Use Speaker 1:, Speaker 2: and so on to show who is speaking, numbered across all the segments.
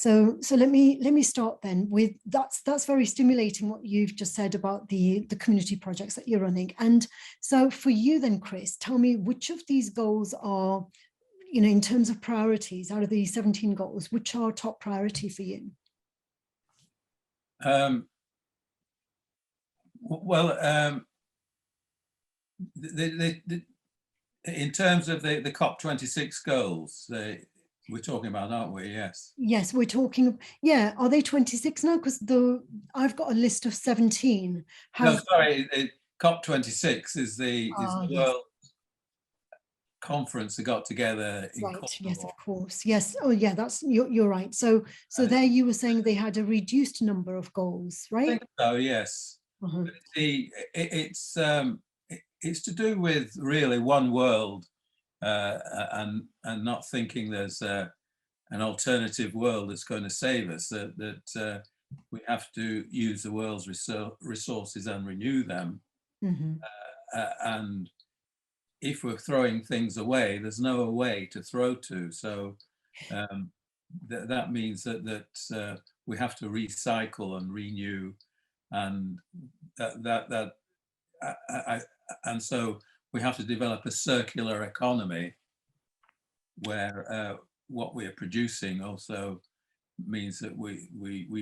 Speaker 1: So let me start then with that's very stimulating what you've just said about the community projects that you're running. And so for you then, Chris, tell me which of these goals are, in terms of priorities, out of the 17 goals, which are top priority for you?
Speaker 2: In terms of the COP26 goals, we're talking about, aren't we? Yes.
Speaker 1: Yes, we're talking. Yeah, are they 26 now? Because I've got a list of 17.
Speaker 2: No, sorry, COP26 is the
Speaker 1: yes.
Speaker 2: world conference that got together in
Speaker 1: right.
Speaker 2: Cornwall.
Speaker 1: Yes, of course. Yes. Oh, yeah. You're right. So there you were saying they had a reduced number of goals, right?
Speaker 2: I think so. Yes. But it's to do with really one world, and not thinking there's an alternative world that's going to save us. That we have to use the world's resources and renew them. And if we're throwing things away, there's no way to throw to. So that means that we have to recycle and renew, and and so we have to develop a circular economy where what we are producing also means that we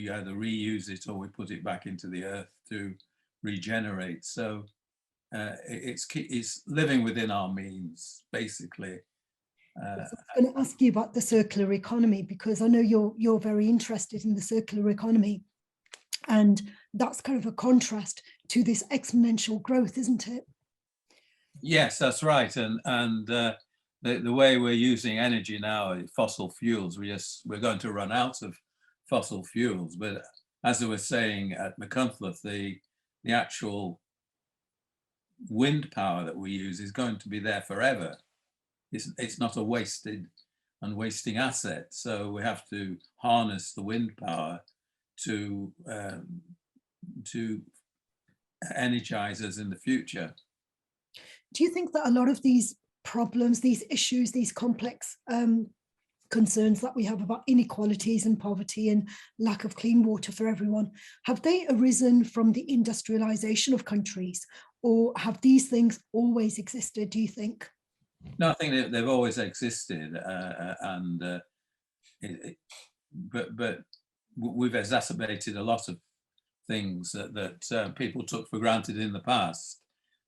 Speaker 2: either reuse it or we put it back into the earth to regenerate. So it's living within our means, basically.
Speaker 1: I was going to ask you about the circular economy, because I know you're very interested in the circular economy, and that's kind of a contrast to this exponential growth, isn't it?
Speaker 2: Yes, that's right. And the way we're using energy now, fossil fuels, we're going to run out of fossil fuels. But as I was saying at Machynlleth, the actual wind power that we use is going to be there forever. It's not a wasting asset. So we have to harness the wind power to energize us in the future.
Speaker 1: Do you think that a lot of these problems, these issues, these complex concerns that we have about inequalities and poverty and lack of clean water for everyone, have they arisen from the industrialization of countries, or have these things always existed, do you think?
Speaker 2: No, I think they've always existed, but we've exacerbated a lot of things that people took for granted in the past.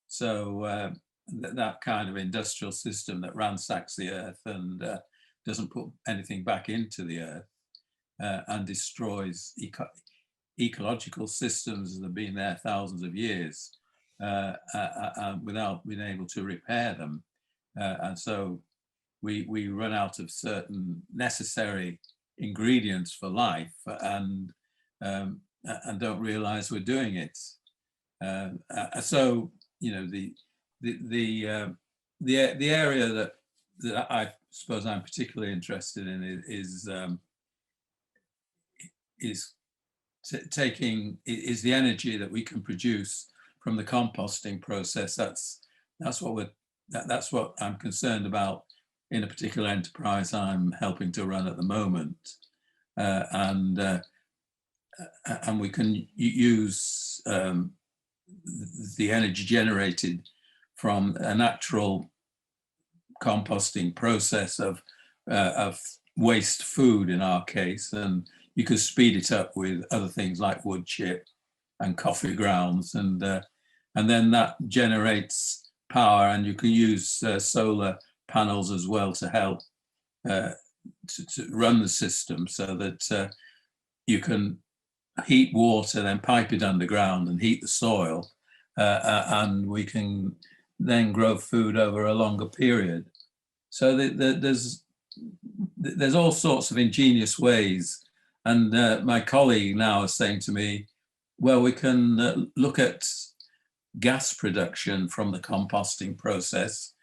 Speaker 2: So that kind of industrial system that ransacks the earth and doesn't put anything back into the earth and destroys ecological systems that have been there thousands of years without being able to repair them. And so we run out of certain necessary ingredients for life and don't realize we're doing it. So, the area that I suppose I'm particularly interested in is the energy that we can produce from the composting process. That's what I'm concerned about in a particular enterprise I'm helping to run at the moment, and we can use the energy generated from a natural composting process of waste food in our case, and you could speed it up with other things like wood chip and coffee grounds, and then that generates power, and you can use solar panels as well to help to run the system, so that you can heat water, then pipe it underground and heat the soil, and we can then grow food over a longer period. So there's all sorts of ingenious ways. And my colleague now is saying to me, well, we can look at gas production from the composting process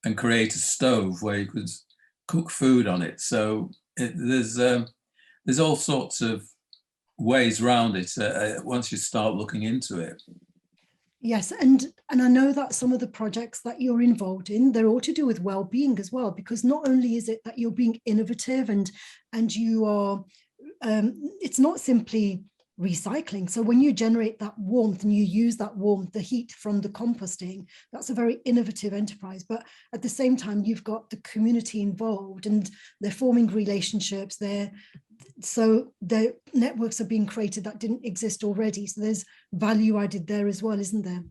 Speaker 2: and create a stove where you could cook food on it. So there's all sorts of ways around it once you start looking into it.
Speaker 1: Yes, and I know that some of the projects that you're involved in, they're all to do with well-being as well, because not only is it that you're being innovative and you are it's not simply recycling. So when you generate that warmth and you use that warmth, the heat from the composting, that's a very innovative enterprise. But at the same time, you've got the community involved and they're forming relationships there. So the networks are being created that didn't exist already. So there's value added there as well, isn't there?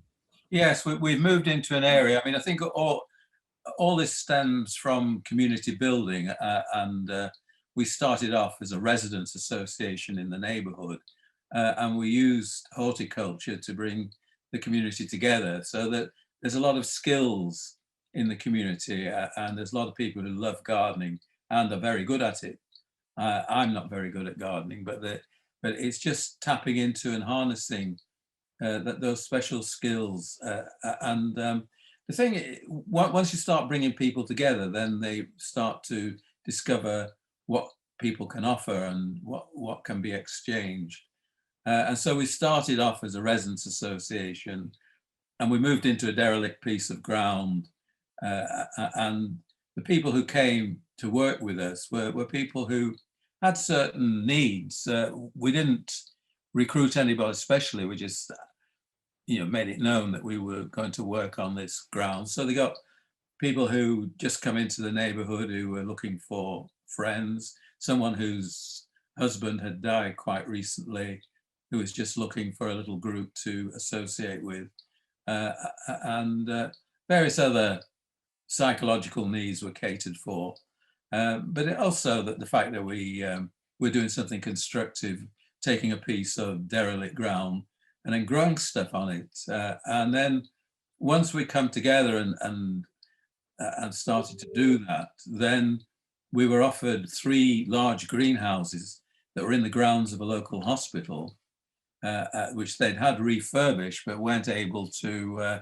Speaker 2: Yes, we've moved into an area. I mean, I think all this stems from community building, and we started off as a residents association in the neighbourhood, and we used horticulture to bring the community together, so that there's a lot of skills in the community, and there's a lot of people who love gardening and are very good at it. I'm not very good at gardening, but it's just tapping into and harnessing those special skills, and the thing, once you start bringing people together, then they start to discover what people can offer and what can be exchanged. And so we started off as a residents association, and we moved into a derelict piece of ground. And the people who came to work with us were people who had certain needs. We didn't recruit anybody specially. We just made it known that we were going to work on this ground. So they got people who just come into the neighborhood who were looking for friends, someone whose husband had died quite recently, who was just looking for a little group to associate with, and various other psychological needs were catered for. But it also the fact that we're doing something constructive, taking a piece of derelict ground and then growing stuff on it. And then once we come together and started to do that, then we were offered 3 large greenhouses that were in the grounds of a local hospital, which they'd had refurbished, but weren't able to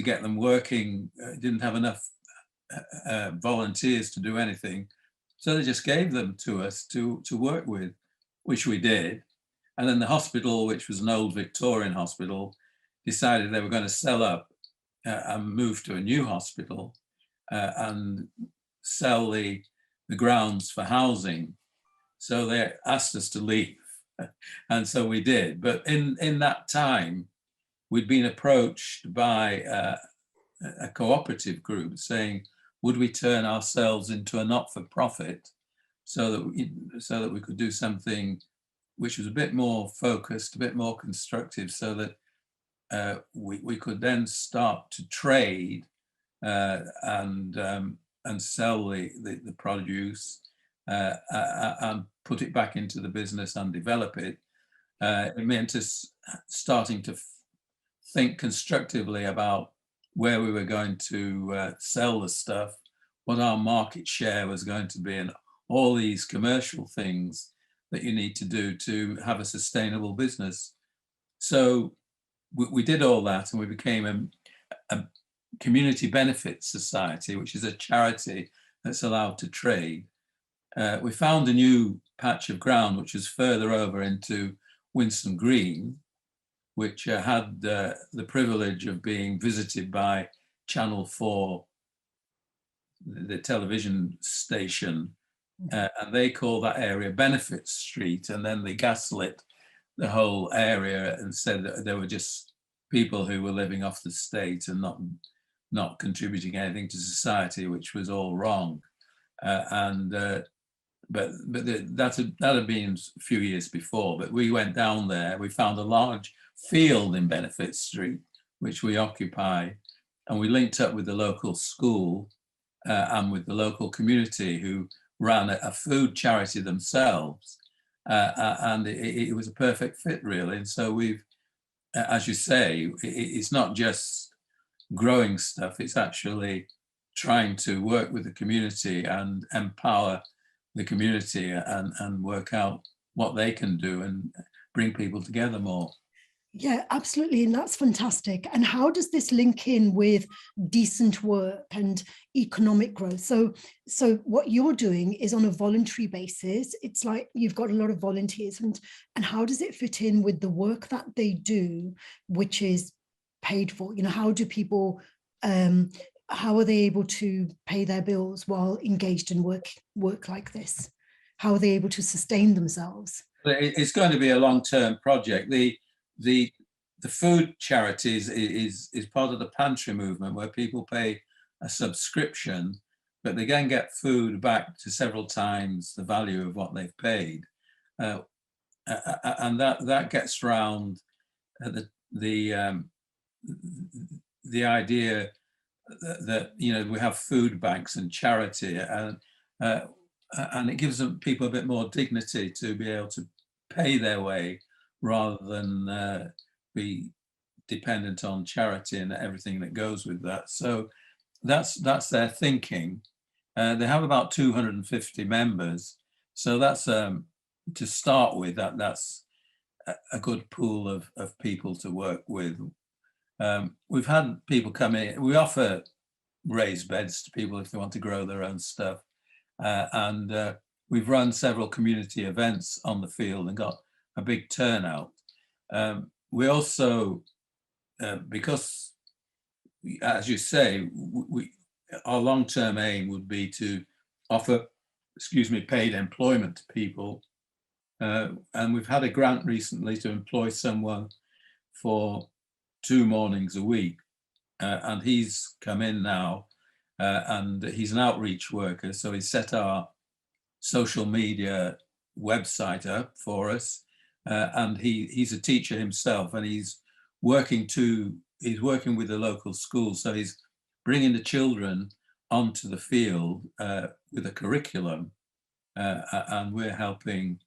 Speaker 2: get them working. Didn't have enough volunteers to do anything. So they just gave them to us to work with, which we did. And then the hospital, which was an old Victorian hospital, decided they were going to sell up and move to a new hospital and sell the grounds for housing. So they asked us to leave. And so we did. But in that time, we'd been approached by a cooperative group saying, would we turn ourselves into a not-for-profit so that we could do something which was a bit more focused, a bit more constructive, so that we could then start to trade and sell the produce and put it back into the business and develop it. It meant us starting to think constructively about where we were going to sell the stuff, what our market share was going to be, and all these commercial things that you need to do to have a sustainable business. So we did all that, and we became a community benefit society, which is a charity that's allowed to trade. We found a new patch of ground, which was further over into Winston Green, which had the privilege of being visited by Channel 4, the television station, and they call that area Benefit Street, and then they gaslit the whole area and said that there were just people who were living off the state and not contributing anything to society, which was all wrong. But that had been a few years before. But we went down there, we found a large field in Benefit Street, which we occupied, and we linked up with the local school and with the local community, who ran a food charity themselves, and it was a perfect fit, really. And so we've, as you say, it's not just growing stuff, it's actually trying to work with the community and empower the community and work out what they can do and bring people together more.
Speaker 1: Yeah, absolutely. And that's fantastic. And how does this link in with decent work and economic growth? So what you're doing is on a voluntary basis. It's like you've got a lot of volunteers, and how does it fit in with the work that they do, which is paid for? How do people, how are they able to pay their bills while engaged in work like this? how are they able to sustain themselves?
Speaker 2: It's going to be a long-term project. The food charities is part of the pantry movement, where people pay a subscription, but they can get food back to several times the value of what they've paid, and that gets around the idea that, you know, we have food banks and charity, and it gives them, people a bit more dignity to be able to pay their way rather than be dependent on charity and everything that goes with that. So that's their thinking. They have about 250 members, so that's to start with. That's a good pool of people to work with. We've had people come in. We offer raised beds to people if they want to grow their own stuff, and we've run several community events on the field and got a big turnout. We also, because, as you say, our long-term aim would be to offer, paid employment to people. And we've had a grant recently to employ someone for 2 mornings a week. And he's come in now, and he's an outreach worker. So he set our social media website up for us. And he's a teacher himself, and he's working with the local schools. So he's bringing the children onto the field with a curriculum, and we're helping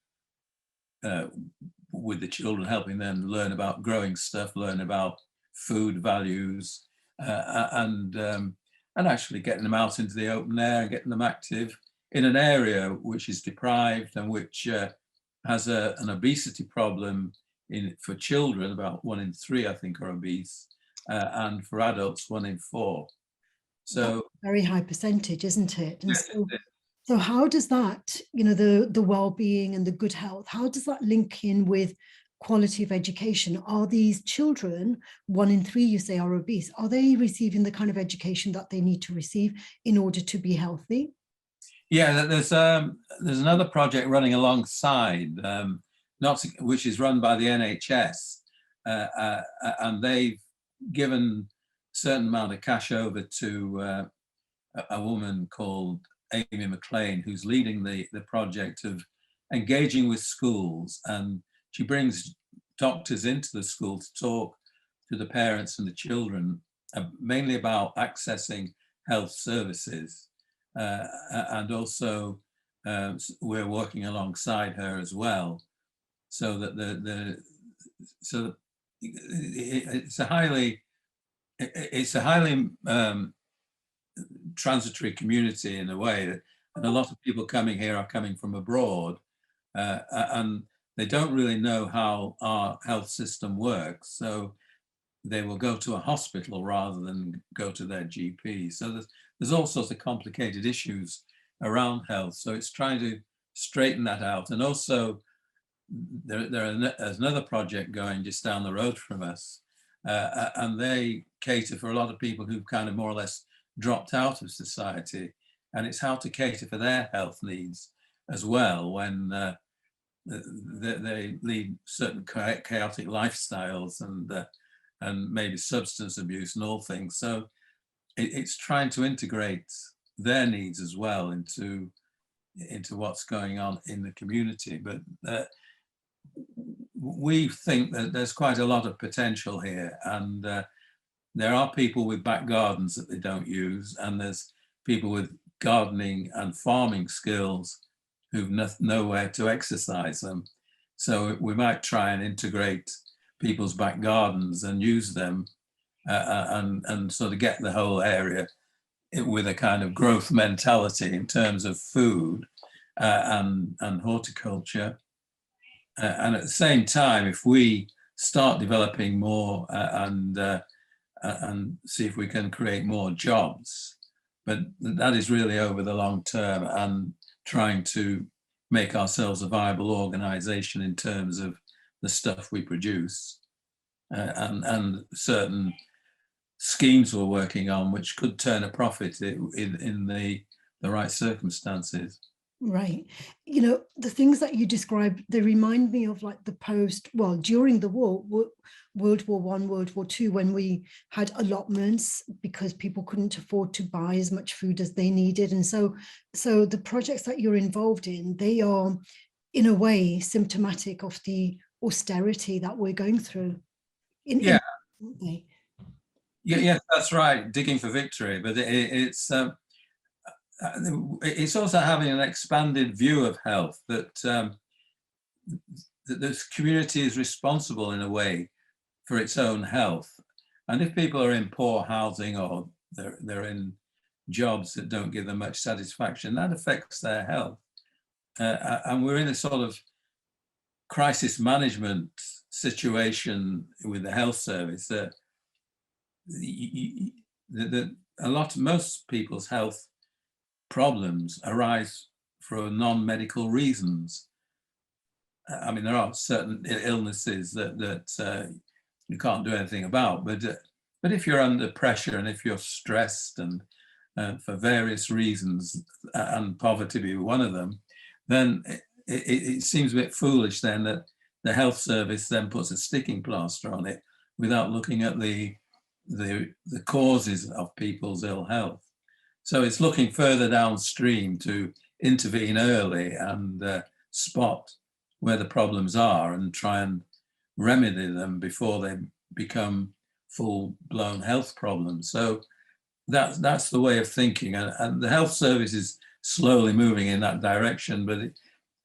Speaker 2: with the children, helping them learn about growing stuff, learn about food values, and actually getting them out into the open air and getting them active in an area which is deprived and which has an obesity problem for children. About 1 in 3, I think, are obese, and for adults, 1 in 4. So
Speaker 1: very high percentage, isn't it? And so how does that, you know, the well-being and the good health, how does that link in with quality of education? Are these children, 1 in 3, you say, are obese? Are they receiving the kind of education that they need to receive in order to be healthy?
Speaker 2: Yeah, there's another project running alongside, which is run by the NHS, and they've given a certain amount of cash over to a woman called Amy McLean, who's leading the project of engaging with schools, and she brings doctors into the school to talk to the parents and the children, mainly about accessing health services. And also we're working alongside her as well, so that it's a highly transitory community in a way, and a lot of people coming here are coming from abroad, and they don't really know how our health system works, so they will go to a hospital rather than go to their GP. So there's all sorts of complicated issues around health. So it's trying to straighten that out. And also there's another project going just down the road from us, and they cater for a lot of people who've kind of more or less dropped out of society. And it's how to cater for their health needs as well when they lead certain chaotic lifestyles and maybe substance abuse and all things. So it's trying to integrate their needs as well into what's going on in the community. But we think that there's quite a lot of potential here, and there are people with back gardens that they don't use, and there's people with gardening and farming skills who've nowhere to exercise them. So we might try and integrate people's back gardens and use them, and sort of get the whole area with a kind of growth mentality in terms of food and horticulture. And at the same time, if we start developing more and see if we can create more jobs, but that is really over the long term, and trying to make ourselves a viable organization in terms of the stuff we produce, and certain schemes we're working on which could turn a profit in the right circumstances.
Speaker 1: Right. You know, the things that you described, they remind me of like the well, during the war, World War One, World War Two, when we had allotments because people couldn't afford to buy as much food as they needed. And so the projects that you're involved in, they are in a way symptomatic of the austerity that we're going through.
Speaker 2: Yeah,
Speaker 1: Aren't they?
Speaker 2: yeah, yes, that's right. Digging for victory, but it's also having an expanded view of health that this community is responsible in a way for its own health. And if people are in poor housing or they're in jobs that don't give them much satisfaction, that affects their health. And we're in a sort of crisis management situation with the health service that most people's health problems arise for non-medical reasons. I mean, there are certain illnesses that you can't do anything about, but if you're under pressure and if you're stressed and for various reasons, and poverty be one of them, then it seems a bit foolish then that the health service then puts a sticking plaster on it without looking at the causes of people's ill health. So it's looking further downstream to intervene early and spot where the problems are and try and remedy them before they become full-blown health problems. So that's the way of thinking, and the health service is slowly moving in that direction, but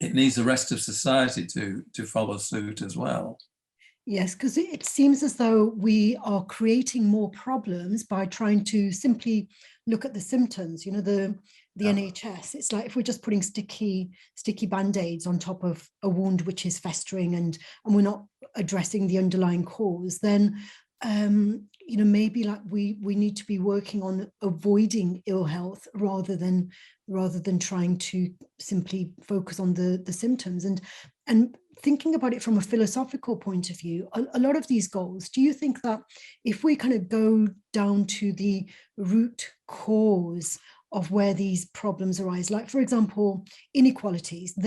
Speaker 2: it needs the rest of society to follow suit as well.
Speaker 1: Yes, because it seems as though we are creating more problems by trying to simply look at the symptoms. You know, the NHS, it's like if we're just putting sticky band-aids on top of a wound which is festering and we're not addressing the underlying cause, then you know, maybe like we need to be working on avoiding ill health rather than trying to simply focus on the symptoms. And thinking about it from a philosophical point of view, a lot of these goals, do you think that if we kind of go down to the root cause of where these problems arise, like for example, inequalities,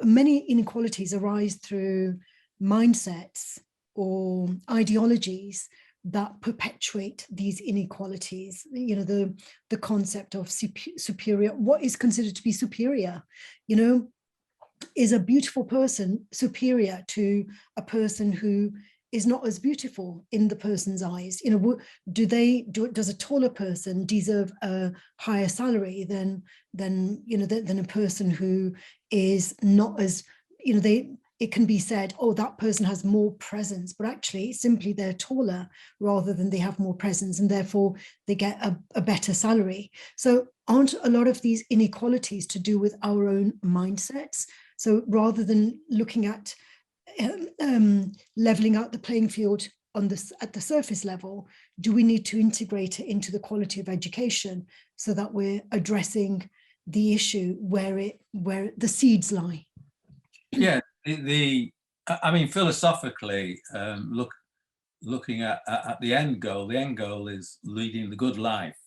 Speaker 1: many inequalities arise through mindsets or ideologies that perpetuate these inequalities. You know, the concept of superior, what is considered to be superior, you know, is a beautiful person superior to a person who is not as beautiful in the person's eyes? You know, does a taller person deserve a higher salary than a person who is not as, you know, it can be said, oh, that person has more presence, but actually simply they're taller rather than they have more presence, and therefore they get a better salary. So aren't a lot of these inequalities to do with our own mindsets? So rather than looking at leveling out the playing field at the surface level, do we need to integrate it into the quality of education so that we're addressing the issue where the seeds lie?
Speaker 2: Yeah, I mean, philosophically, looking at the end goal is leading the good life,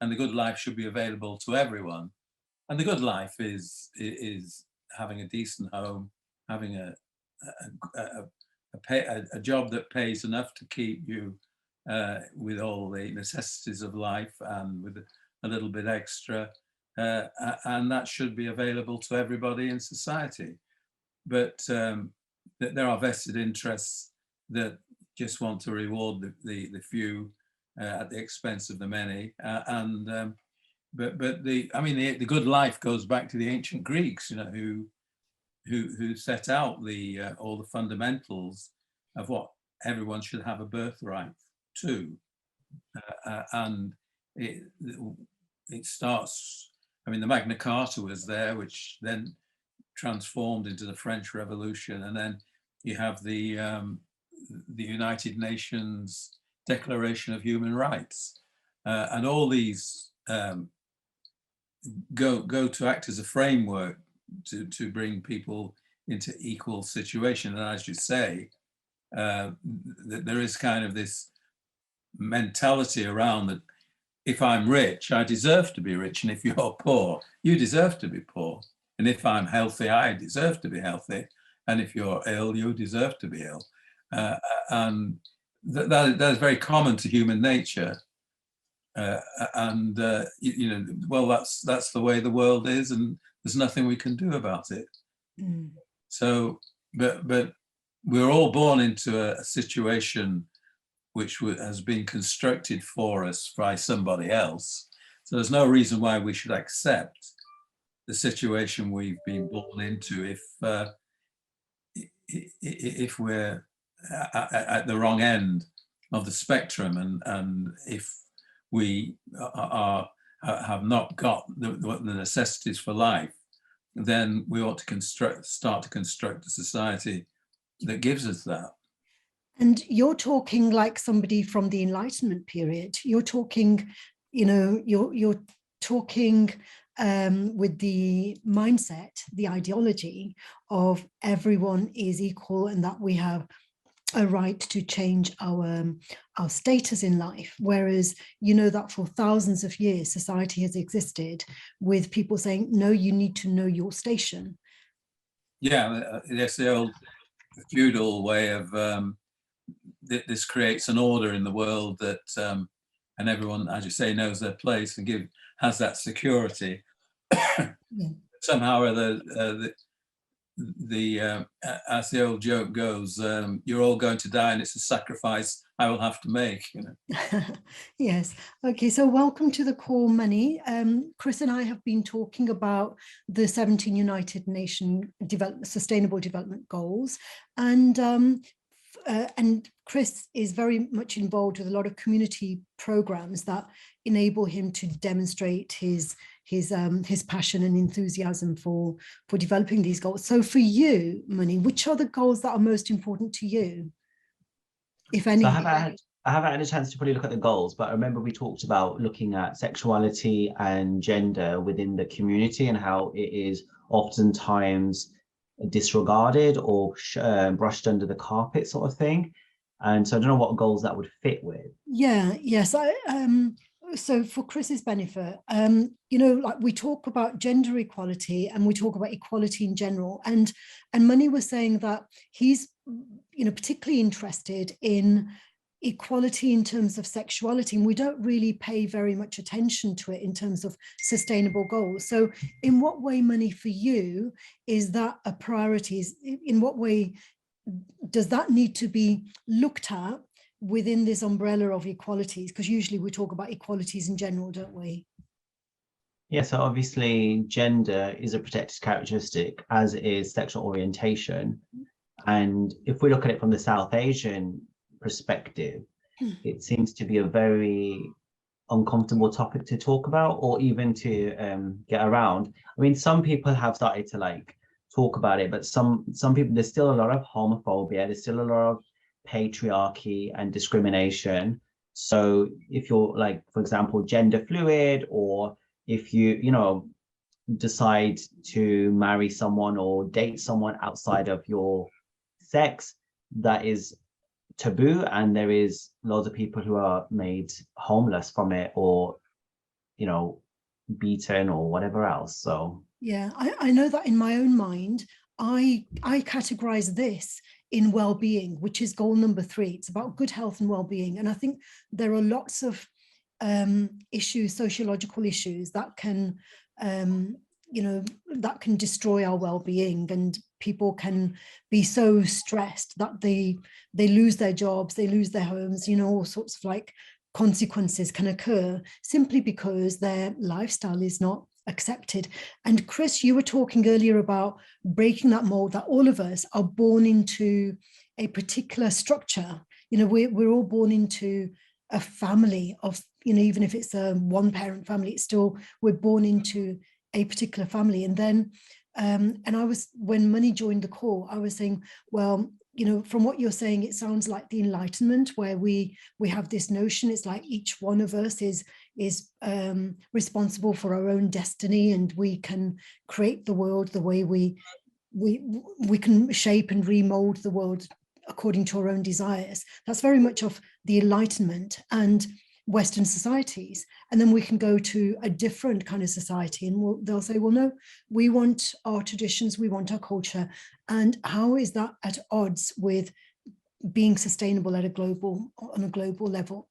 Speaker 2: and the good life should be available to everyone. And the good life is having a decent home, having a job that pays enough to keep you with all the necessities of life and with a little bit extra, and that should be available to everybody in society. But there are vested interests that just want to reward the few at the expense of the many, but the good life goes back to the ancient Greeks, you know, who set out all the fundamentals of what everyone should have a birthright to, and it starts. I mean, the Magna Carta was there, which then transformed into the French Revolution, and then you have the United Nations Declaration of Human Rights, and all these go to act as a framework to bring people into equal situation. And as you say, there is kind of this mentality around that if I'm rich, I deserve to be rich. And if you're poor, you deserve to be poor. And if I'm healthy, I deserve to be healthy. And if you're ill, you deserve to be ill. And that's very common to human nature. Well, that's the way the world is, and there's nothing we can do about it.
Speaker 1: Mm.
Speaker 2: So, but we're all born into a situation which has been constructed for us by somebody else. So there's no reason why we should accept the situation we've been born into if we're at the wrong end of the spectrum, and if we have not got the necessities for life, then we ought to start to construct a society that gives us that.
Speaker 1: And you're talking like somebody from the Enlightenment period. You're talking, you're talking with the mindset, the ideology of everyone is equal and that we have a right to change our status in life, whereas that for thousands of years society has existed with people saying, no, you need to know your station.
Speaker 2: Yeah, that's the old feudal way of this creates an order in the world that and everyone, as you say, knows their place and has that security. Yeah. Somehow or as the old joke goes, you're all going to die and it's a sacrifice I will have to make.
Speaker 1: Yes. Okay, so welcome to the Call Money. Chris and I have been talking about the 17 United Nations Sustainable Development Goals, and Chris is very much involved with a lot of community programs that enable him to demonstrate his passion and enthusiasm for developing these goals. So for you, Money, which are the goals that are most important to you, if any?
Speaker 3: So I haven't had a chance to probably look at the goals, but I remember we talked about looking at sexuality and gender within the community and how it is oftentimes disregarded or brushed under the carpet sort of thing. And so I don't know what goals that would fit with.
Speaker 1: Yes. So for Chris's benefit, like we talk about gender equality and we talk about equality in general, and Money was saying that he's particularly interested in equality in terms of sexuality, and we don't really pay very much attention to it in terms of sustainable goals. So in what way, Money, for you, is that a priority? In what way does that need to be looked at within this umbrella of equalities? Because usually we talk about equalities in general, don't we?
Speaker 3: Yeah, so obviously gender is a protected characteristic, as is sexual orientation. And if we look at it from the South Asian perspective, it seems to be a very uncomfortable topic to talk about or even to get around. I mean, some people have started to talk about it, but some people, there's still a lot of homophobia, there's still a lot of patriarchy and discrimination. So if you're for example, gender fluid, or if you decide to marry someone or date someone outside of your sex, that is taboo, and there is loads of people who are made homeless from it, or beaten or whatever else. So
Speaker 1: yeah, I know that in my own mind, I categorize this in well-being, which is goal number 3. It's about good health and well-being. And I think there are lots of issues, sociological issues that can that can destroy our well-being, and people can be so stressed that they lose their jobs, they lose their homes, all sorts of consequences can occur simply because their lifestyle is not accepted. And Chris, you were talking earlier about breaking that mold, that all of us are born into a particular structure. We're all born into a family of, even if it's a one-parent family, it's still, we're born into a particular family. And then and I was, when Money joined the call, I was saying, well, from what you're saying, it sounds like the Enlightenment, where we have this notion, it's like each one of us is responsible for our own destiny, and we can create the world the way we can shape and remold the world according to our own desires. That's very much of the Enlightenment. And Western societies, and then we can go to a different kind of society, and they'll say, well, no, we want our traditions, we want our culture. And how is that at odds with being sustainable on a global level?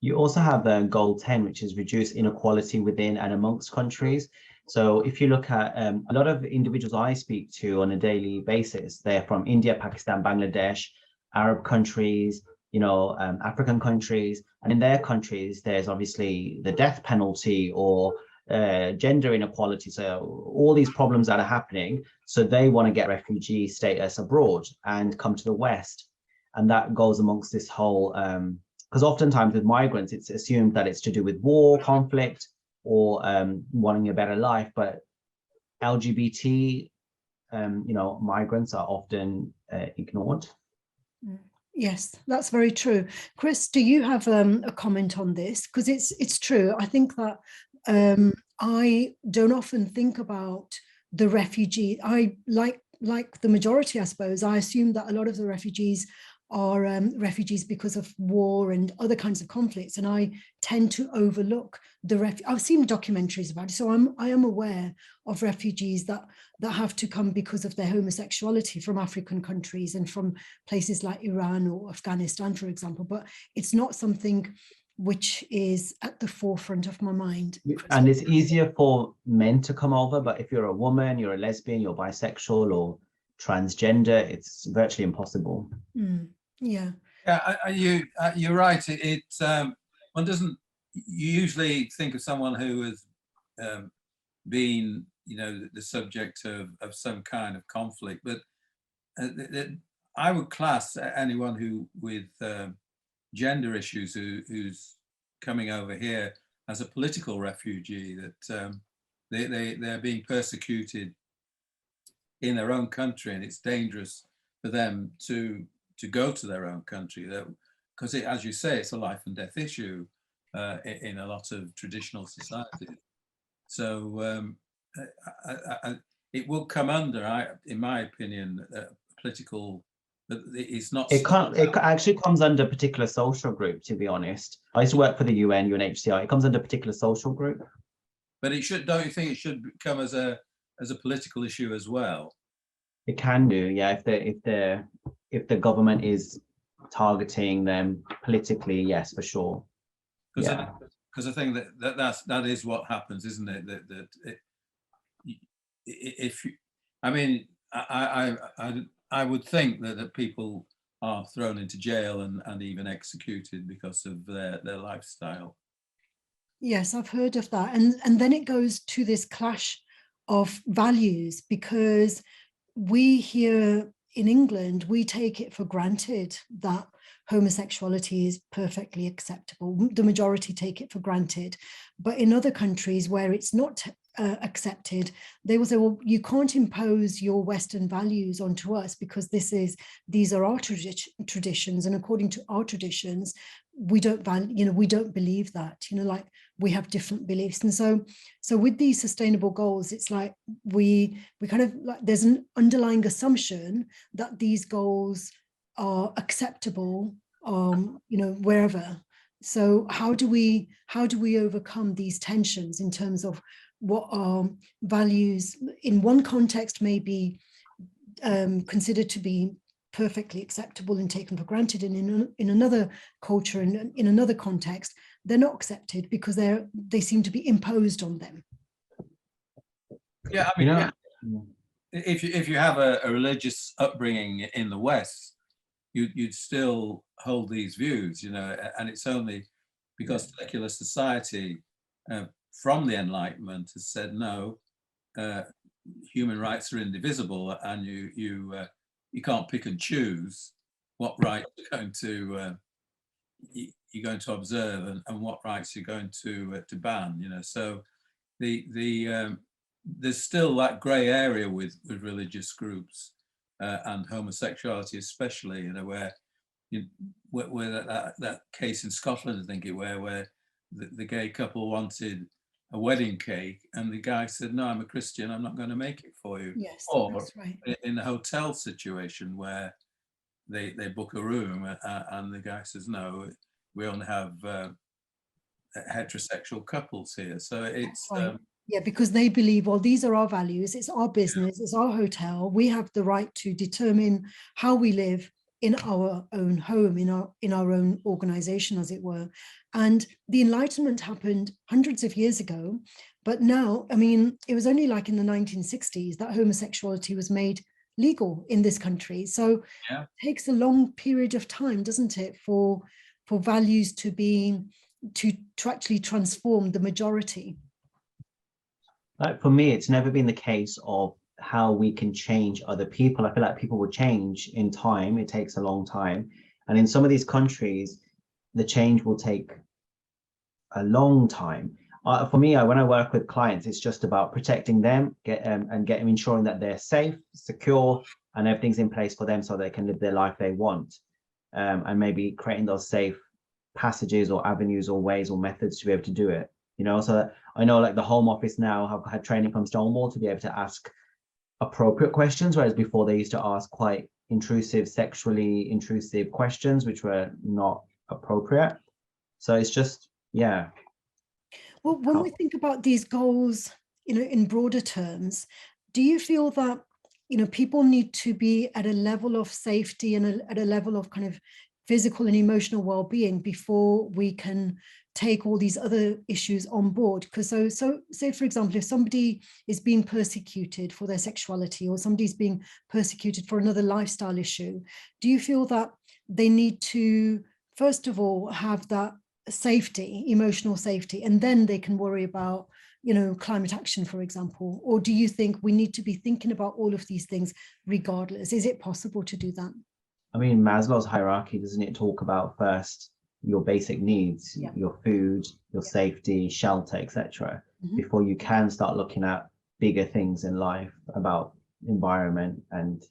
Speaker 3: You also have goal 10, which is reduce inequality within and amongst countries. So if you look at a lot of individuals I speak to on a daily basis, they're from India, Pakistan, Bangladesh, Arab countries, African countries. And in their countries, there's obviously the death penalty or gender inequality. So all these problems that are happening. So they want to get refugee status abroad and come to the West. And that goes amongst this whole, because oftentimes with migrants, it's assumed that it's to do with war, conflict, or wanting a better life. But LGBT, migrants are often ignored.
Speaker 1: Yes, that's very true. Chris, do you have a comment on this? Because it's true. I think that I don't often think about the refugee. I like the majority, I suppose. I assume that a lot of the refugees are refugees because of war and other kinds of conflicts, and I tend to overlook I've seen documentaries about it, so I am aware of refugees that have to come because of their homosexuality from African countries and from places like Iran or Afghanistan, for example. But it's not something which is at the forefront of my mind.
Speaker 3: And it's easier for men to come over, but if you're a woman, you're a lesbian, you're bisexual or transgender, it's virtually impossible.
Speaker 1: Yeah.
Speaker 2: You're right. One doesn't usually think of someone who has been, the subject of some kind of conflict, but I would class anyone who with gender issues who's coming over here as a political refugee, that they're being persecuted in their own country, and it's dangerous for them to go to their own country, because as you say, it's a life and death issue in a lot of traditional societies. So it will come under, in my opinion, political. It's not.
Speaker 3: It actually comes under a particular social group, to be honest. I used to work for the UN, UNHCR. It comes under a particular social group.
Speaker 2: But it should. Don't you think it should come as a political issue as well?
Speaker 3: It can do, yeah. If the government is targeting them politically, yes, for sure.
Speaker 2: Because I think that is what happens, isn't it? If you, I mean, I would think that people are thrown into jail and even executed because of their lifestyle.
Speaker 1: Yes, I've heard of that, and then it goes to this clash of values, because we here in England, we take it for granted that homosexuality is perfectly acceptable. The majority take it for granted. But in other countries where it's not accepted, they will say, well, you can't impose your Western values onto us because these are our traditions, and according to our traditions, we don't we don't believe that, like we have different beliefs. And so with these sustainable goals, it's like we kind of like, there's an underlying assumption that these goals are acceptable wherever. So how do we overcome these tensions in terms of what our values in one context may be considered to be perfectly acceptable and taken for granted, and in another culture and in another context they're not accepted because they seem to be imposed on them?
Speaker 2: Yeah, I mean, if you have a religious upbringing in the West, you'd still hold these views, and it's only because secular society from the Enlightenment has said no, human rights are indivisible, and you can't pick and choose what rights you're going to observe and what rights you're going to ban. So there's still that grey area with religious groups and homosexuality, especially, where that case in Scotland, I think where the gay couple wanted a wedding cake, and the guy said, no, I'm a Christian, I'm not going to make it for you.
Speaker 1: Yes,
Speaker 2: or
Speaker 1: that's right.
Speaker 2: In a hotel situation where they book a room and the guy says, no, we only have heterosexual couples here. So it's
Speaker 1: Right. Yeah, because they believe, well, these are our values, it's our business, it's our hotel, we have the right to determine how we live in our own home, in our own organization, as it were. And the Enlightenment happened hundreds of years ago, but now, I mean, it was only like in the 1960s that homosexuality was made legal in this country. So
Speaker 2: yeah.
Speaker 1: it takes a long period of time, doesn't it, for values to actually transform the majority.
Speaker 3: Like for me, it's never been the case of how we can change other people. I feel like people will change in time. It takes a long time. And in some of these countries, the change will take a long time. For me, when I work with clients, it's just about protecting them, ensuring that they're safe, secure, and everything's in place for them so they can live their life they want. And maybe creating those safe passages or avenues or ways or methods to be able to do it. You know, so I know like the Home Office now have had training from Stonewall to be able to ask appropriate questions, whereas before they used to ask quite intrusive, sexually intrusive questions, which were not appropriate. So it's just, yeah.
Speaker 1: Well, when we think about these goals, you know, in broader terms, do you feel that, you know, people need to be at a level of safety and at a level of kind of physical and emotional well-being before we can take all these other issues on board? Because so say, for example, if somebody is being persecuted for their sexuality, or somebody's being persecuted for another lifestyle issue, do you feel that they need to, first of all, have that safety, emotional safety, and then they can worry about, you know, climate action, for example? Or do you think we need to be thinking about all of these things regardless? Is it possible to do that?
Speaker 3: I mean, Maslow's hierarchy, doesn't it talk about first your basic needs,
Speaker 1: Yeah.
Speaker 3: your food, your
Speaker 1: Yeah.
Speaker 3: safety, shelter, etc.,
Speaker 1: Mhm.
Speaker 3: before you can start looking at bigger things in life about environment and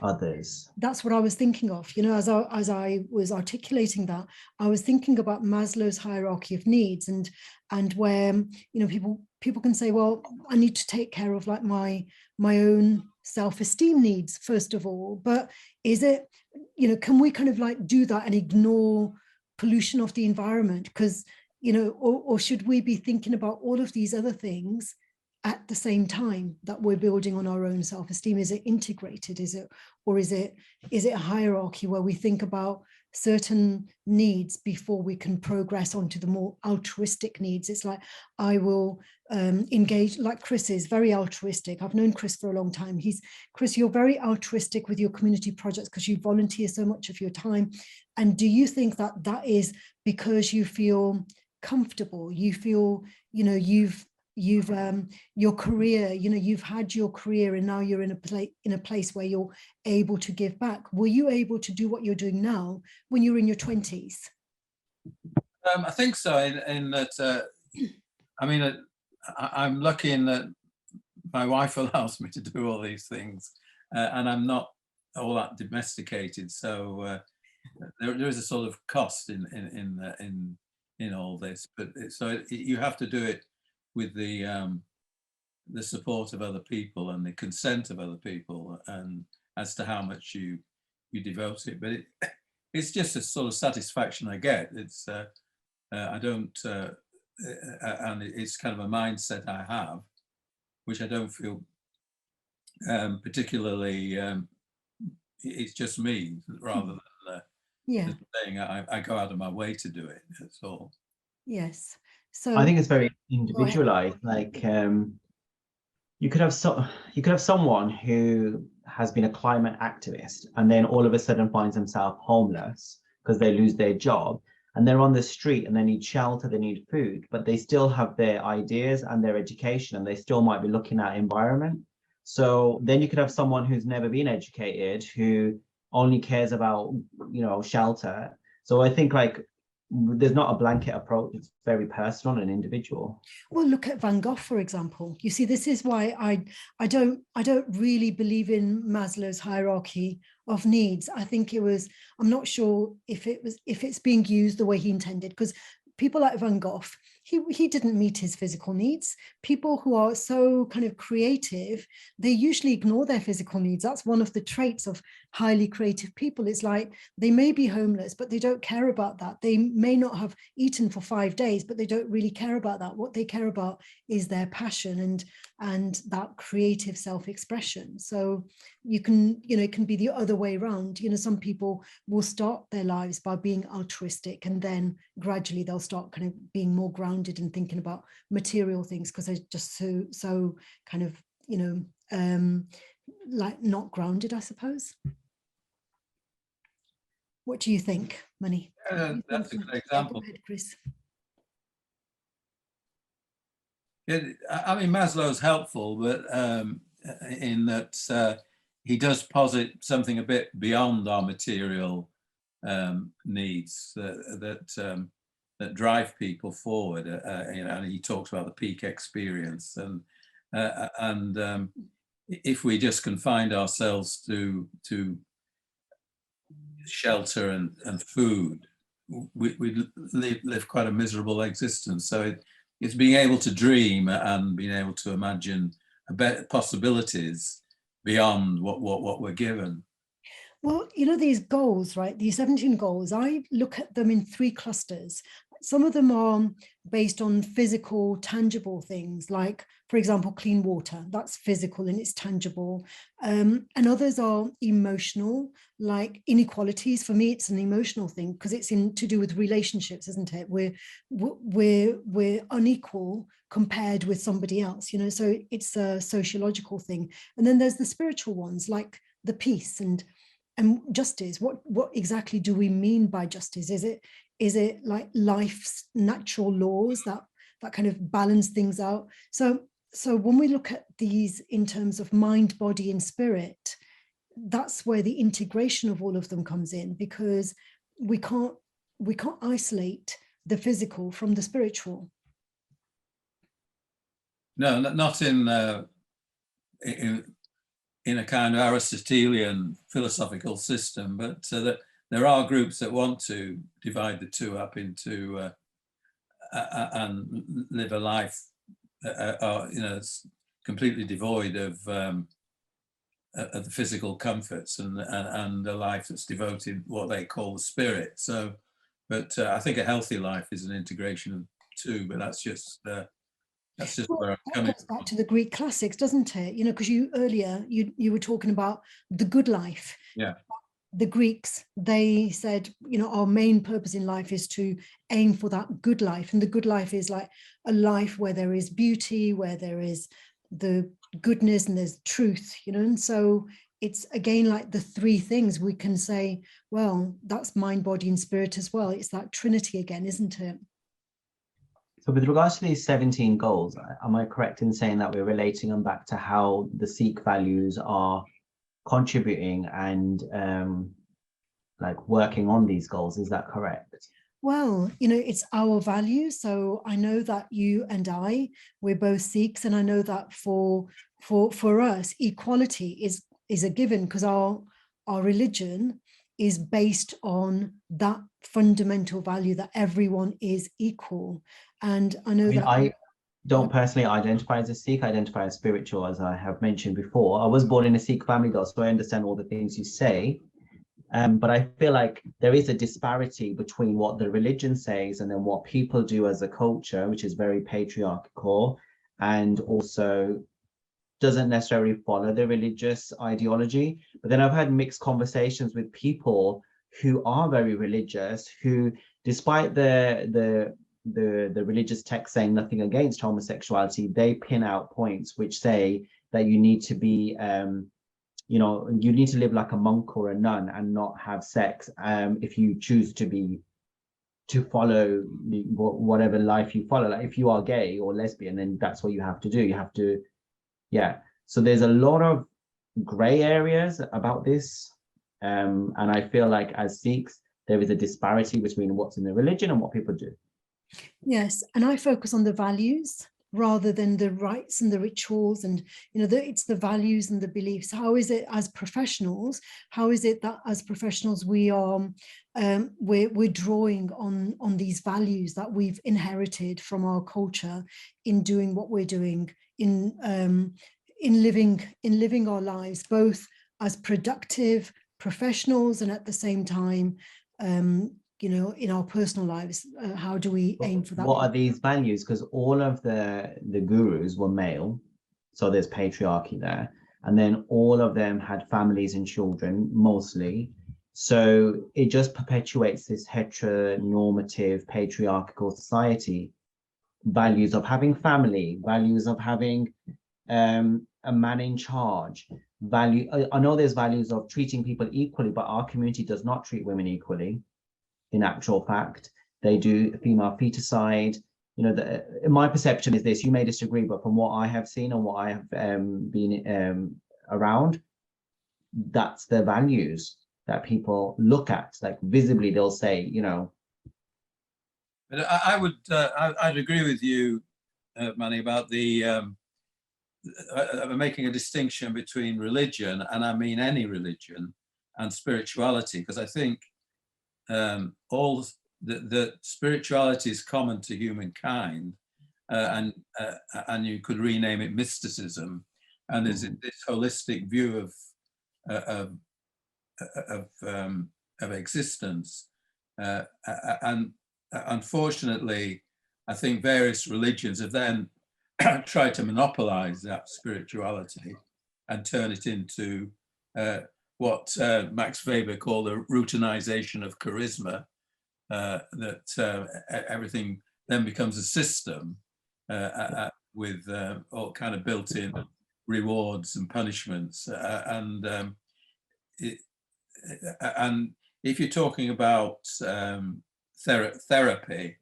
Speaker 3: others.
Speaker 1: That's what I was thinking of, you know, as I was articulating that, I was thinking about Maslow's hierarchy of needs, and where, you know, people can say, well, I need to take care of like my own self-esteem needs first of all, but is it, you know, can we kind of like do that and ignore pollution of the environment? Because, you know, or should we be thinking about all of these other things at the same time that we're building on our own self-esteem? Is it integrated? Is it a hierarchy where we think about certain needs before we can progress onto the more altruistic needs? It's like, I will engage, like Chris is very altruistic. I've known Chris for a long time. Chris, you're very altruistic with your community projects because you volunteer so much of your time. And do you think that that is because you feel comfortable, you feel, you know, you've your career, you know, you've had your career and now you're in a place where you're able to give back? Were you able to do what you're doing now when you were in your 20s?
Speaker 2: I think so, in that, I mean, I'm lucky in that my wife allows me to do all these things, and I'm not all that domesticated. So there is a sort of cost in all this, but so you have to do it with the support of other people and the consent of other people, and as to how much you devote it. But it's just a sort of satisfaction I get. It's I don't, and it's kind of a mindset I have, which I don't feel particularly. It's just me rather than saying I go out of my way to do it. That's all.
Speaker 1: Yes. So
Speaker 3: I think it's very individualized. Like you could have someone who has been a climate activist and then all of a sudden finds themselves homeless because they lose their job and they're on the street and they need shelter, they need food, but they still have their ideas and their education and they still might be looking at environment. So then you could have someone who's never been educated who only cares about, you know, shelter. So I think like there's not a blanket approach. It's very personal and individual.
Speaker 1: Well, look at Van Gogh, for example. You see, this is why I don't really believe in Maslow's hierarchy of needs. I think I'm not sure if it's being used the way he intended, because people like Van Gogh, he didn't meet his physical needs. People who are so kind of creative, they usually ignore their physical needs. That's one of the traits of highly creative people. It's like they may be homeless, but they don't care about that. They may not have eaten for 5 days, but they don't really care about that. What they care about is their passion and that creative self-expression. So you can, it can be the other way around. Some people will start their lives by being altruistic, and then gradually they'll start kind of being more grounded and thinking about material things because they're just so kind of, like not grounded, I suppose. What do you think, Money?
Speaker 2: That's a good example.
Speaker 1: Go ahead, Chris.
Speaker 2: I mean, Maslow's helpful, but in that he does posit something a bit beyond our material needs that drive people forward. And he talks about the peak experience, and if we just confined ourselves to shelter and food, we'd live quite a miserable existence. So it's being able to dream and being able to imagine better possibilities beyond what we're given.
Speaker 1: Well, these goals, right? These 17 goals, I look at them in 3 clusters. Some of them are based on physical, tangible things, like, for example, clean water. That's physical and it's tangible. And others are emotional, like inequalities. For me, it's an emotional thing because it's to do with relationships, isn't it? We're unequal compared with somebody else, so it's a sociological thing. And then there's the spiritual ones, like the peace and justice. What exactly do we mean by justice? Is it like life's natural laws that kind of balance things out? So when we look at these in terms of mind, body, and spirit, that's where the integration of all of them comes in, because we can't isolate the physical from the spiritual.
Speaker 2: No, not in a kind of Aristotelian philosophical system, but that there are groups that want to divide the two up into and live a life, it's completely devoid of the physical comforts, and a life that's devoted what they call the spirit. So, but I think a healthy life is an integration of two. But that's just where I'm coming
Speaker 1: from. Back to the Greek classics, doesn't it? Because you earlier you were talking about the good life.
Speaker 2: Yeah.
Speaker 1: The Greeks, they said, our main purpose in life is to aim for that good life. And the good life is like a life where there is beauty, where there is the goodness and there's truth, and so it's again like the 3 things we can say, well, that's mind, body, and spirit as well. It's that Trinity again, isn't it?
Speaker 3: So with regards to these 17 goals, am I correct in saying that we're relating them back to how the Sikh values are contributing and like working on these goals? Is that correct?
Speaker 1: Well, it's our values. So I know that you and we're both Sikhs, and I know that for us, equality is a given, because our religion is based on that fundamental value that everyone is equal. And I know that
Speaker 3: I don't personally identify as a Sikh. I identify as spiritual, as I have mentioned before. I was born in a Sikh family, though, so I understand all the things you say. But I feel like there is a disparity between what the religion says and then what people do as a culture, which is very patriarchal and also doesn't necessarily follow the religious ideology. But then I've had mixed conversations with people who are very religious, who, despite the religious text saying nothing against homosexuality, they pin out points which say that you need to be you need to live like a monk or a nun and not have sex if you choose to follow whatever life you follow. Like if you are gay or lesbian, then that's what you have to do. You have to, yeah. So there's a lot of gray areas about this. And I feel like as Sikhs, there is a disparity between what's in the religion and what people do.
Speaker 1: Yes, and I focus on the values. rather than the rites and the rituals, and it's the values and the beliefs. How is it as professionals? How is it that as professionals we are we're drawing on these values that we've inherited from our culture in doing what we're doing, in living our lives, both as productive professionals and at the same time, in our personal lives? How do we aim for that?
Speaker 3: What are these values? Because all of the gurus were male, so there's patriarchy there, and then all of them had families and children mostly. So it just perpetuates this heteronormative patriarchal society. Values of having family, values of having a man in charge, I know there's values of treating people equally, but our community does not treat women equally. In actual fact, they do female feticide. My perception is this, you may disagree, but from what I have seen and what I have been around, that's the values that people look at, like visibly they'll say,
Speaker 2: But I'd agree with you, Manny, about the making a distinction between religion, and I mean any religion, and spirituality, because I think all the spirituality is common to humankind, and you could rename it mysticism, and there's this holistic view of existence, and unfortunately, I think various religions have then tried to monopolize that spirituality and turn it into what Max Weber called a routinization of charisma, that everything then becomes a system with all kind of built-in rewards and punishments. And if you're talking about therapy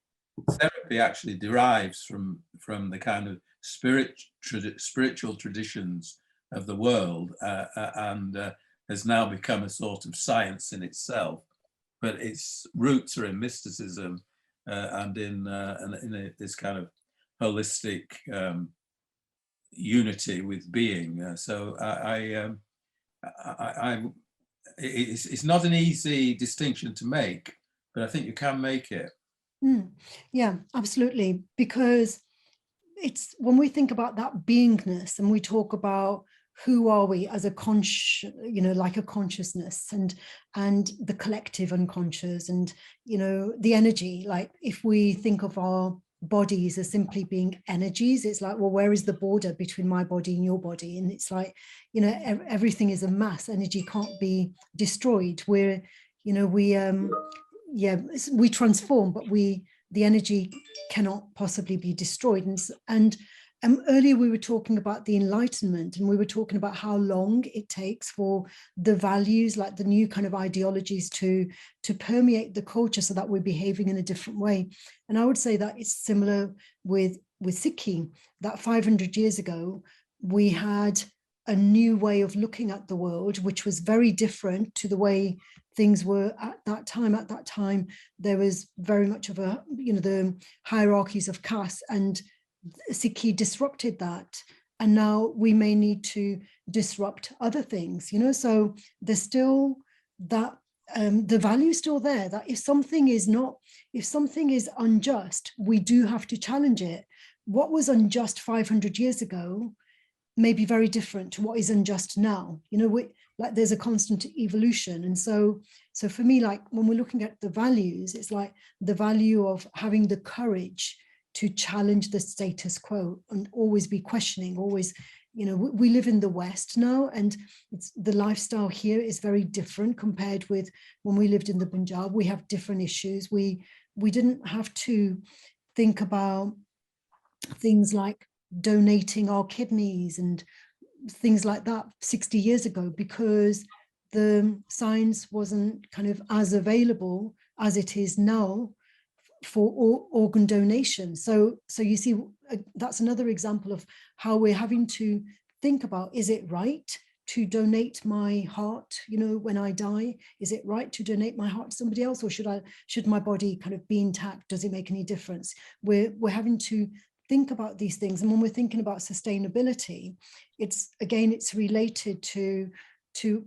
Speaker 2: actually derives from the kind of spiritual traditions of the world, and has now become a sort of science in itself, but its roots are in mysticism, and in this kind of holistic unity with being. So it's not an easy distinction to make, but I think you can make it.
Speaker 1: Yeah, absolutely. Because it's when we think about that beingness and we talk about who are we as a like a consciousness, and the collective unconscious, and the energy. Like if we think of our bodies as simply being energies, it's like, well, where is the border between my body and your body? And it's like, everything is a mass. Energy can't be destroyed. We transform, but the energy cannot possibly be destroyed. And earlier we were talking about the Enlightenment, and we were talking about how long it takes for the values, like the new kind of ideologies, to permeate the culture so that we're behaving in a different way. And I would say that it's similar with Sikhi, that 500 years ago we had a new way of looking at the world, which was very different to the way things were at that time. At that time, there was very much of the hierarchies of caste, and Sikhi disrupted that. And now we may need to disrupt other things, so there's still that, the value is still there, that if something is unjust, we do have to challenge it. What was unjust 500 years ago may be very different to what is unjust now. Like there's a constant evolution. And so for me, like when we're looking at the values, it's like the value of having the courage to challenge the status quo and always be questioning, always, we live in the West now, and the lifestyle here is very different compared with when we lived in the Punjab. We have different issues. We didn't have to think about things like donating our kidneys and things like that 60 years ago, because the science wasn't kind of as available as it is now for organ donation. So you see, that's another example of how we're having to think about, is it right to donate my heart, when I die? Is it right to donate my heart to somebody else, or should my body kind of be intact? Does it make any difference? We're having to think about these things, and when we're thinking about sustainability, it's related to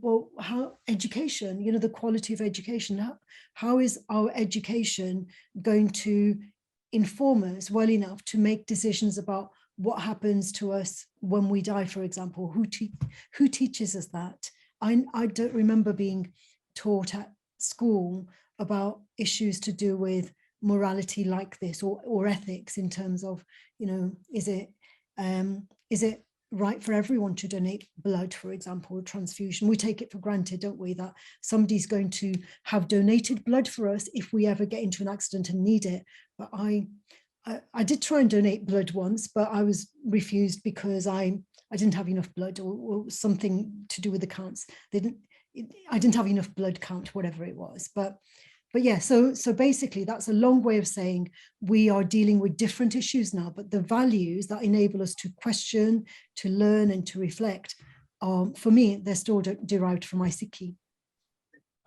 Speaker 1: well, how education, you know, the quality of education, how is our education going to inform us well enough to make decisions about what happens to us when we die, for example. Who teaches us that? I don't remember being taught at school about issues to do with morality like this, or ethics, in terms of, you know, is it right for everyone to donate blood, for example, transfusion? We take it for granted, don't we, that somebody's going to have donated blood for us if we ever get into an accident and need it. But I did try and donate blood once, but I was refused because I didn't have enough blood, or something to do with the counts. I didn't have enough blood count, whatever it was. But yeah, so basically that's a long way of saying we are dealing with different issues now, but the values that enable us to question, to learn, and to reflect, for me, they're still derived from my Sikhi.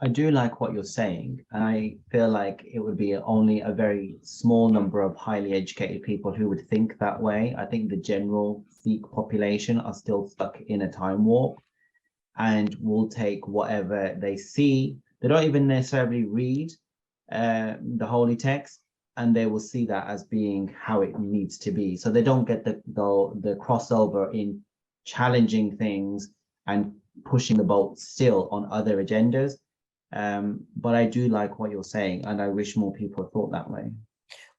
Speaker 3: I do like what you're saying, and I feel like it would be only a very small number of highly educated people who would think that way. I think the general Sikh population are still stuck in a time warp and will take whatever they see. They don't even necessarily read the holy text, and they will see that as being how it needs to be. So they don't get the crossover in challenging things and pushing the boat still on other agendas. But I do like what you're saying, and I wish more people thought that way.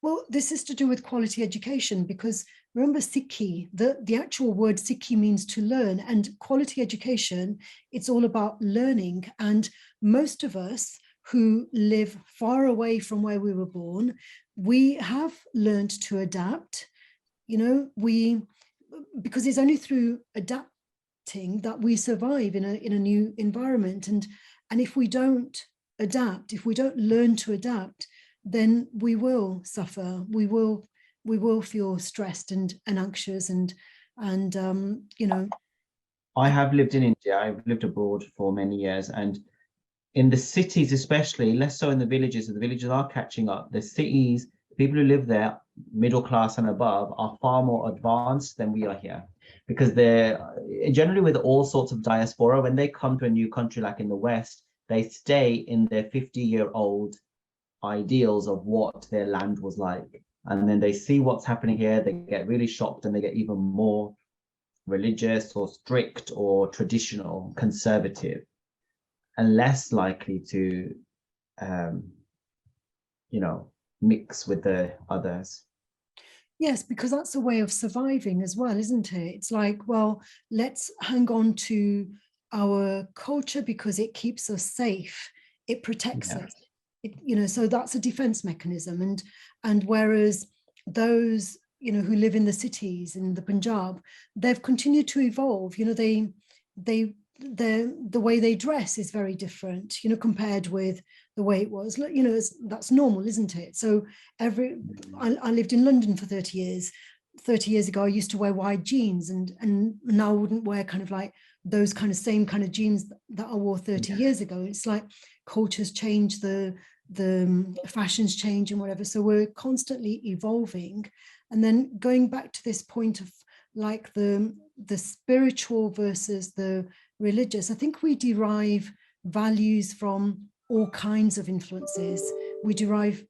Speaker 1: Well, this is to do with quality education, because remember, Sikhi, the actual word Sikhi means to learn, and quality education, it's all about learning. And most of us who live far away from where we were born, we have learned to adapt. You know, because it's only through adapting that we survive in a new environment. And if we don't adapt, if we don't learn to adapt, then we will suffer. We will feel stressed and anxious and you know.
Speaker 3: I have lived in India. I've lived abroad for many years, and in the cities, especially, less so in the villages. The villages are catching up. The cities, people who live there, middle class and above, are far more advanced than we are here, because they're generally, with all sorts of diaspora, when they come to a new country like in the West, they stay in their 50-year-old ideals of what their land was like. And then they see what's happening here, they get really shocked, and they get even more religious or strict or traditional, conservative, and less likely to, you know, mix with the others.
Speaker 1: Yes, because that's a way of surviving as well, isn't it? It's like, well, let's hang on to our culture because it keeps us safe. It protects us. You know, so that's a defense mechanism. And whereas those, you know, who live in the cities in the Punjab, they've continued to evolve. You know, the way they dress is very different, you know, compared with the way it was. You know, that's normal, isn't it? So I lived in London for 30 years. 30 years ago, I used to wear wide jeans, and now I wouldn't wear kind of like those kind of same kind of jeans that I wore 30 years ago. It's like cultures change, the fashions change and whatever. So we're constantly evolving. And then going back to this point of like the spiritual versus the religious, I think we derive values from all kinds of influences. We derive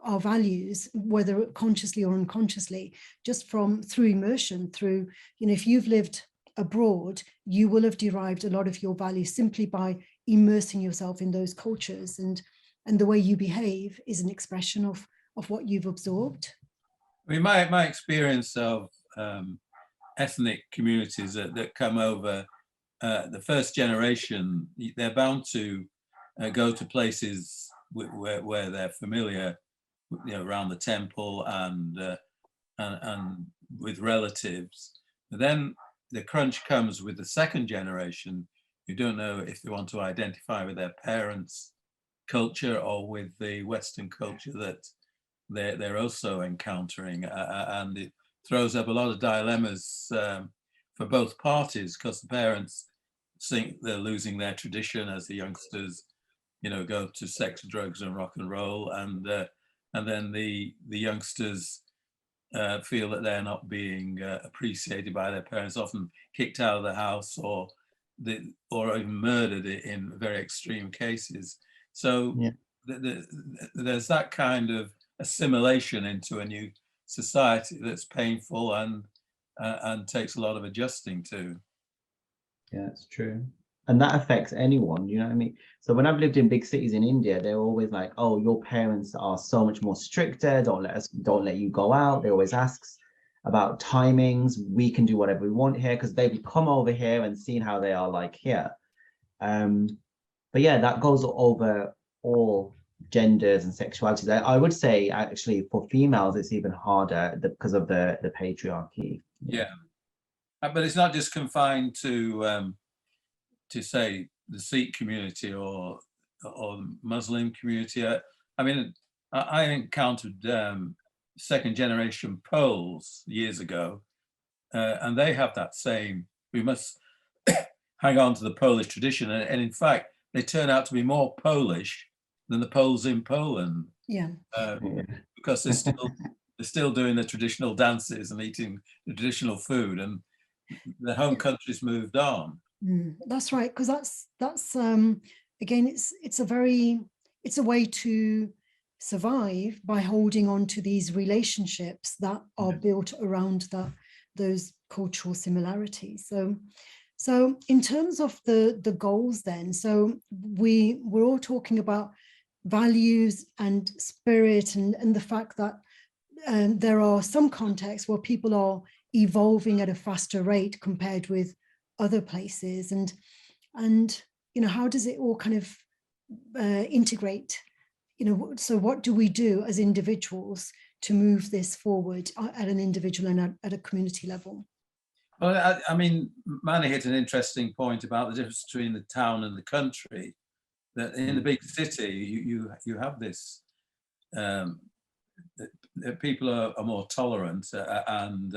Speaker 1: our values, whether consciously or unconsciously, just through immersion, through, you know, if you've lived abroad, you will have derived a lot of your values simply by immersing yourself in those cultures, and the way you behave is an expression of what you've absorbed.
Speaker 2: I mean, my experience of ethnic communities that come over, the first generation, they're bound to go to places where they're familiar, you know, around the temple and with relatives. But then the crunch comes with the second generation who don't know if they want to identify with their parents' culture or with the Western culture that they're also encountering, and it throws up a lot of dilemmas for both parties, because the parents think they're losing their tradition as the youngsters, you know, go to sex, drugs, and rock and roll, and then the youngsters feel that they're not being appreciated by their parents, often kicked out of the house or even murdered in very extreme cases. So
Speaker 3: Yeah.
Speaker 2: there's that kind of assimilation into a new society that's painful and takes a lot of adjusting to.
Speaker 3: Yeah, it's true. And that affects anyone, you know what I mean? So when I've lived in big cities in India, they're always like, oh, your parents are so much more stricter, don't let you go out. They always ask about timings. We can do whatever we want here because they've come over here and seen how they are like here. But yeah, that goes over all genders and sexualities. I would say actually for females, it's even harder because of the patriarchy.
Speaker 2: Yeah. But it's not just confined to say the Sikh community or Muslim community. I mean, I encountered second generation Poles years ago, and they have that same, we must hang on to the Polish tradition. And in fact, they turn out to be more Polish than the Poles in Poland.
Speaker 1: Yeah.
Speaker 2: Because they're still doing the traditional dances and eating the traditional food, and the home country's moved on.
Speaker 1: That's right, because that's again, it's a way to survive by holding on to these relationships that are built around those cultural similarities. So in terms of the goals then, so we're all talking about values and spirit and the fact that there are some contexts where people are evolving at a faster rate compared with other places, and you know, how does it all kind of integrate, you know? So what do we do as individuals to move this forward at an individual and at a community level?
Speaker 2: Well, I mean, Manny hit an interesting point about the difference between the town and the country. That in the big city, you have this, people are more tolerant and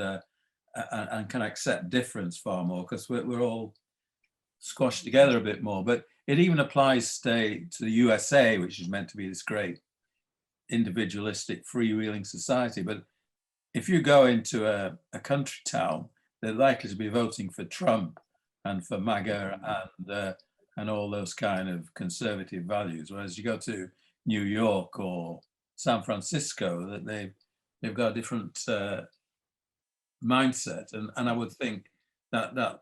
Speaker 2: can accept difference far more because we're all squashed together a bit more. But it even applies, say, to the USA, which is meant to be this great individualistic, freewheeling society. But if you go into a country town, they're likely to be voting for Trump and for MAGA and all those kind of conservative values. Whereas you go to New York or San Francisco, that they've got a different mindset, and I would think that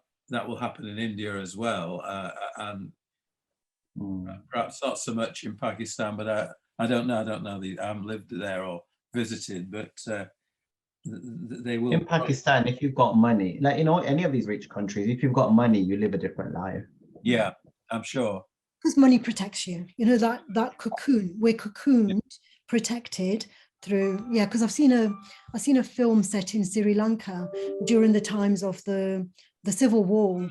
Speaker 2: will happen in India as well, and perhaps not so much in Pakistan. But I don't know. I haven't lived there or visited, but they will.
Speaker 3: In Pakistan, if you've got money, like, you know, any of these rich countries, if you've got money, you live a different life.
Speaker 2: Yeah, I'm sure.
Speaker 1: Because money protects you. You know, that cocoon, we're cocooned, protected through, yeah, because I've seen a film set in Sri Lanka during the times of the civil war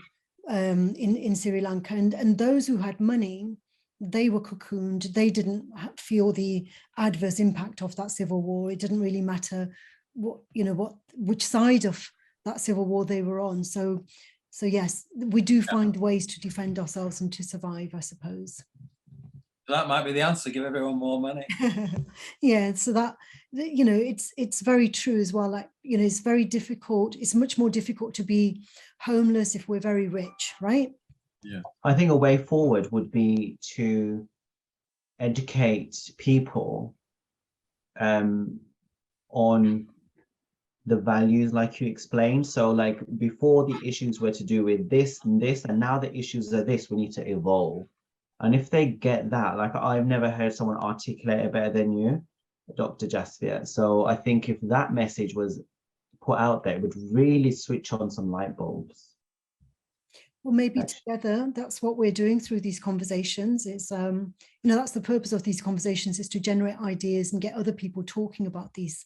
Speaker 1: in Sri Lanka, and those who had money, they were cocooned. They didn't feel the adverse impact of that civil war. It didn't really matter which side of that civil war they were on. So yes, we do find ways to defend ourselves and to survive, I suppose.
Speaker 2: That might be the answer. Give everyone more money.
Speaker 1: Yeah, so that, you know, it's very true as well. Like, you know, it's very difficult. It's much more difficult to be homeless if we're very rich, right?
Speaker 2: Yeah.
Speaker 3: I think a way forward would be to educate people on the values, like you explained. So like before, the issues were to do with this and this, and now the issues are this. We need to evolve. And if they get that, like, I've never heard someone articulate it better than you, Dr. Jasvier. So I think if that message was put out there, it would really switch on some light bulbs.
Speaker 1: Well, maybe together, that's what we're doing through these conversations. Is you know, that's the purpose of these conversations, is to generate ideas and get other people talking about these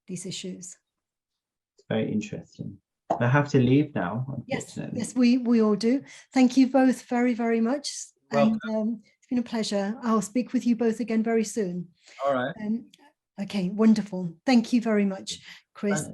Speaker 1: issues. It's
Speaker 3: very interesting. I have to leave now, unfortunately.
Speaker 1: Yes, we all do. Thank you both very, very much.
Speaker 2: Welcome.
Speaker 1: And it's been a pleasure. I'll speak with you both again very soon.
Speaker 2: All right.
Speaker 1: Okay, wonderful. Thank you very much, Chris.